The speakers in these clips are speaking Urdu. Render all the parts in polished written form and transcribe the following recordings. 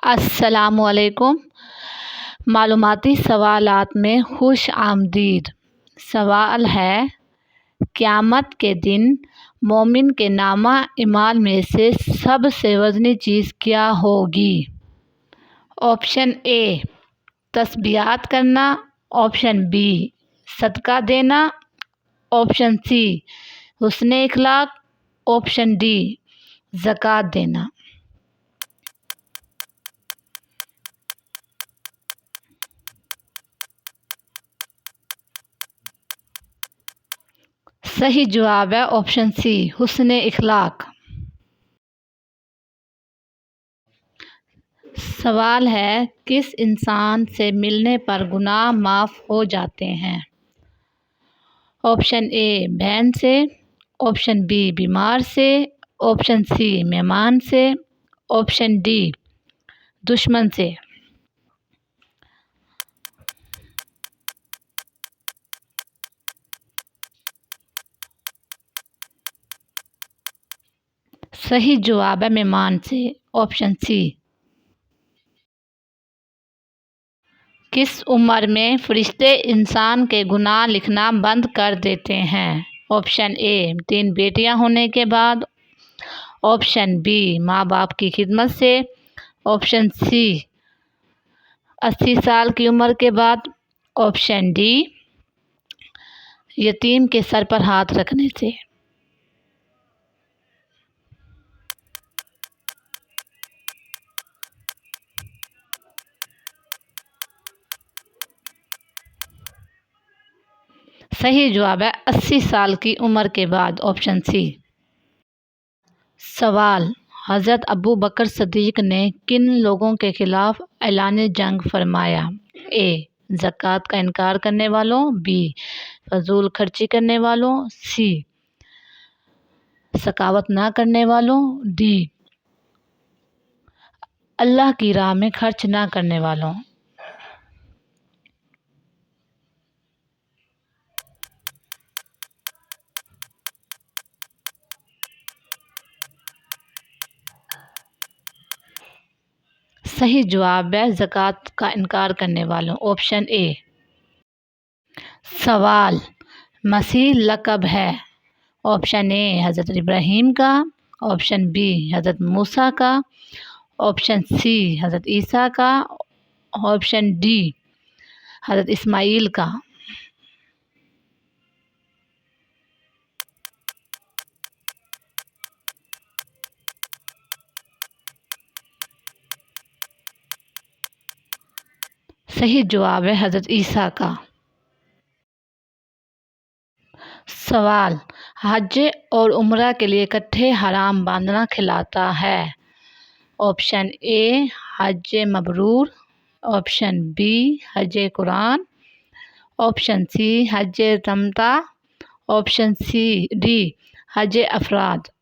السلام علیکم۔ معلوماتی سوالات میں خوش آمدید۔ سوال ہے، قیامت کے دن مومن کے نامہ اعمال میں سے سب سے وزنی چیز کیا ہوگی؟ آپشن اے تسبیحات کرنا، آپشن بی صدقہ دینا، آپشن سی حسن اخلاق، آپشن ڈی زکوٰۃ دینا۔ صحیح جواب ہے آپشن سی حسن اخلاق۔ سوال ہے، کس انسان سے ملنے پر گناہ معاف ہو جاتے ہیں؟ آپشن اے بہن سے، آپشن بی بیمار سے، آپشن سی مہمان سے، آپشن ڈی دشمن سے۔ صحیح جواب ہے مہمان سے، آپشن سی۔ کس عمر میں فرشتے انسان کے گناہ لکھنا بند کر دیتے ہیں؟ آپشن اے 3 بیٹیاں ہونے کے بعد، آپشن بی ماں باپ کی خدمت سے، آپشن سی 80 سال کی عمر کے بعد، آپشن ڈی یتیم کے سر پر ہاتھ رکھنے سے۔ صحیح جواب ہے 80 سال کی عمر کے بعد، آپشن سی۔ سوال، حضرت ابو بکر صدیق نے کن لوگوں کے خلاف اعلان جنگ فرمایا؟ اے زکوٰۃ کا انکار کرنے والوں، بی فضول خرچی کرنے والوں، سی سخاوت نہ کرنے والوں، ڈی اللہ کی راہ میں خرچ نہ کرنے والوں۔ صحیح جواب ہے زکوٰۃ کا انکار کرنے والوں، آپشن اے۔ سوال، مسیح لقب ہے؟ آپشن اے حضرت ابراہیم کا، آپشن بی حضرت موسیٰ کا، آپشن سی حضرت عیسیٰ کا، آپشن ڈی حضرت اسماعیل کا۔ صحیح جواب ہے حضرت عیسیٰ کا۔ سوال، حج اور عمرہ کے لیے اکٹھے حرام باندھنا کہلاتا ہے؟ آپشن اے حج مبرور، آپشن بی حج قرآن، آپشن سی حج تمتع، آپشن ڈی حج افراد۔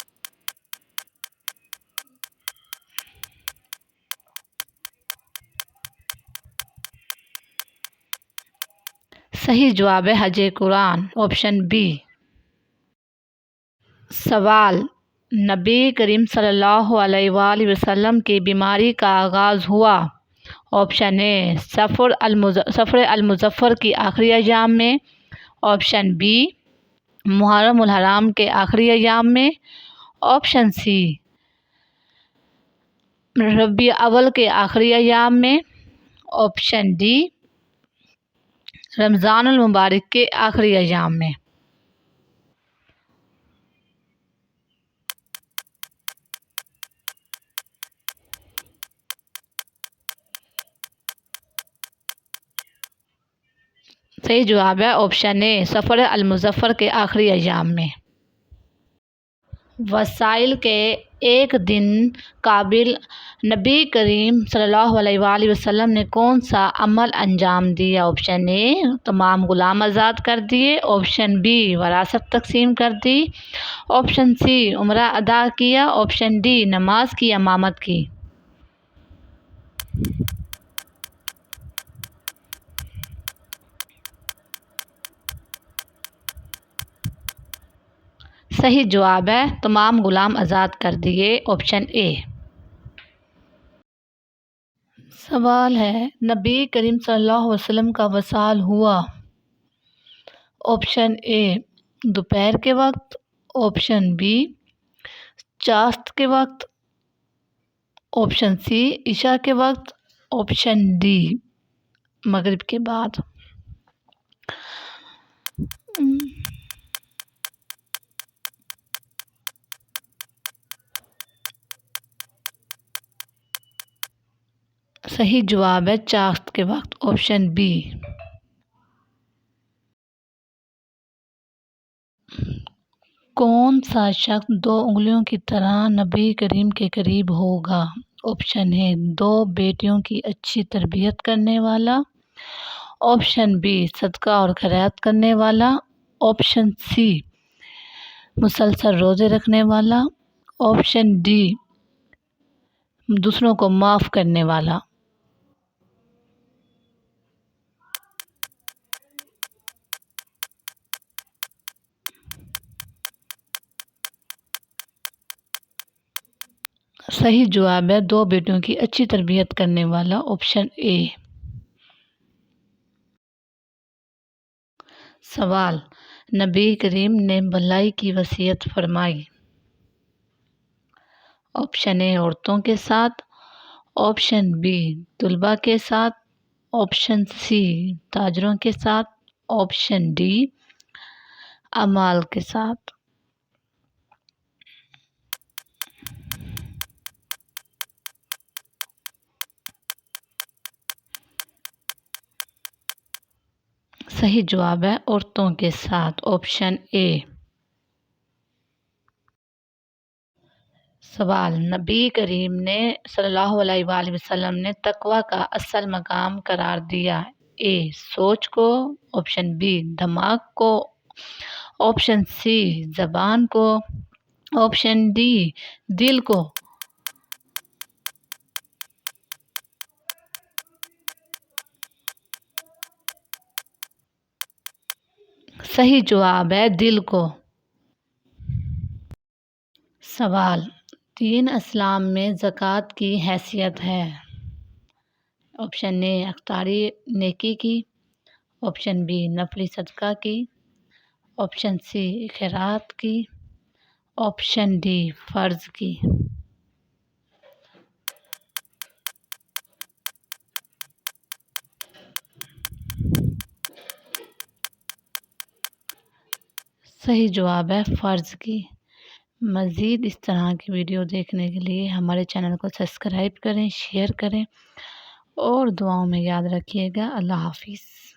صحیح جواب ہے حج قرآن، آپشن بی۔ سوال، نبی کریم صلی اللہ علیہ وآلہ وسلم کی بیماری کا آغاز ہوا؟ آپشن اے سفر المظفر کی آخری ایام میں، آپشن بی محرم الحرام کے آخری ایام میں، آپشن سی ربیع الاول کے آخری ایام میں، آپشن ڈی رمضان المبارک کے آخری ایام میں۔ صحیح جواب ہے آپشن اے سفر المظفر کے آخری ایام میں۔ وسائل کے ایک دن قبل نبی کریم صلی اللہ علیہ وآلہ وسلم نے کون سا عمل انجام دیا؟ آپشن اے تمام غلام آزاد کر دیے، آپشن بی وراثت تقسیم کر دی، آپشن سی عمرہ ادا کیا، آپشن ڈی نماز کی امامت کی۔ صحیح جواب ہے تمام غلام آزاد کر دیے، آپشن اے۔ سوال ہے نبی کریم صلی اللہ علیہ وسلم کا وصال ہوا؟ آپشن اے دوپہر کے وقت، آپشن بی چاشت کے وقت، آپشن سی عشاء کے وقت، آپشن ڈی مغرب کے بعد۔ صحیح جواب ہے چاشت کے وقت، آپشن بی۔ کون سا شخص دو انگلیوں کی طرح نبی کریم کے قریب ہوگا؟ آپشن ہے دو بیٹیوں کی اچھی تربیت کرنے والا، آپشن بی صدقہ اور خیرات کرنے والا، آپشن سی مسلسل روزے رکھنے والا، آپشن ڈی دوسروں کو معاف کرنے والا۔ صحیح جواب ہے دو بیٹوں کی اچھی تربیت کرنے والا، آپشن اے۔ سوال نبی کریم نے بھلائی کی وصیت فرمائی؟ آپشن اے عورتوں کے ساتھ، آپشن بی طلباء کے ساتھ، آپشن سی تاجروں کے ساتھ، آپشن ڈی اعمال کے ساتھ۔ صحیح جواب ہے عورتوں کے ساتھ، آپشن اے۔ سوال نبی کریم نے صلی اللہ علیہ وآلہ وسلم نے تقوی کا اصل مقام قرار دیا؟ اے سوچ کو، آپشن بی دماغ کو، آپشن سی زبان کو، آپشن ڈی دل کو۔ صحیح جواب ہے دل کو۔ سوال تین اسلام میں زکوٰۃ کی حیثیت ہے؟ آپشن اے اختیاری نیکی کی، آپشن بی نفلی صدقہ کی، آپشن سی خیرات کی، آپشن ڈی فرض کی۔ صحیح جواب ہے فرض کی۔ مزید اس طرح کی ویڈیو دیکھنے کے لیے ہمارے چینل کو سبسکرائب کریں، شیئر کریں اور دعاؤں میں یاد رکھیے گا۔ اللہ حافظ۔